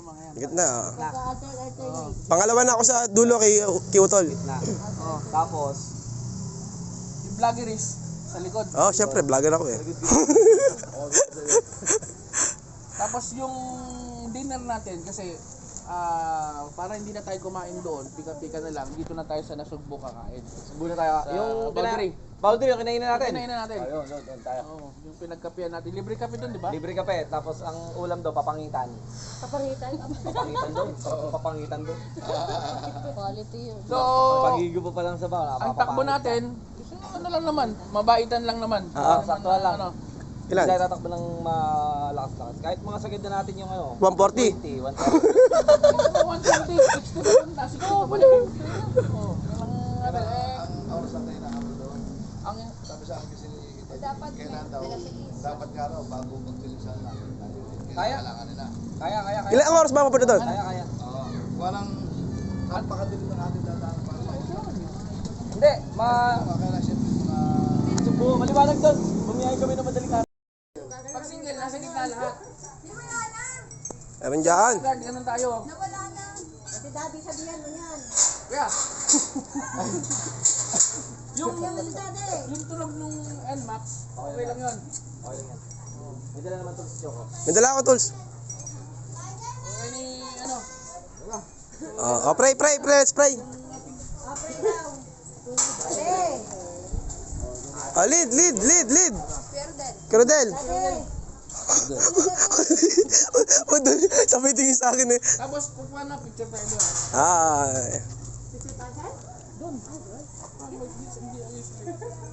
yung mga yan. Gitna. Alternate. Pangalawa na ako sa dulo kay Utol. Na. Tapos, Yung vloggeries sa likod. Oh, syempre, vlogger ako eh. Tapos yung dinner natin kasi para hindi na tayo kumain doon, pika-pika na lang, dito na tayo sa Nasugbo kakain. muna tayo. Yung boundary. Boundary, yung kinainin natin. Kinain na natin. Ayun, doon tayo. Oo, yung pinagkapian natin. Libre kape doon, di ba? Libre kape, tapos ang ulam daw, papangitan. Papangitan. Papangitan doon. Papangitan doon. Quality yun. So, Pagigo pa lang sa bawa. ang takbo natin, ano lang naman, mabaitan lang naman. Sakto lang. Ano, Ilan? Hindi tayo tatakbo ng malakas-lakas. Kahit mga sagad na natin yung ano. 140. 120. 120, 60 pa punta, 60 pa balik. Oo, ang Oras lang tayo nakapag doon. ang Sabi sa akin kasi kailan daw, dapat nga raw bago magtilisan natin tayo. Kaya? Kailangan nila. Kaya. Ilang oras ba mapunta doon? Kaya. Oo. Walang napakadilim ng ating dadaan para sa Hindi, kailan siyempre mga Subo, maliwanag doon. Bumiyahe kami ng madaling araw. pag single, nasa gitna lahat. Meron dyan. Ganun tayo. Nawala na. Ate Daddy, sabihan mo yan. Kaya, yung, Sabihan mo si Daddy. yung tunog nung NMAX, okay lang yun. Okay lang yan. May dala naman ito si Choco. May dala ako, Tools. Okay ni, ano, Oh, pray, let's pray. Apre daw. Daddy. Lead. Perdel. Crodel. Daddy. O doon, sabay tingin sa akin eh. tapos pagkuhan na picture tayo doon. Ah, Sisipasan? Doon. Hindi ayos.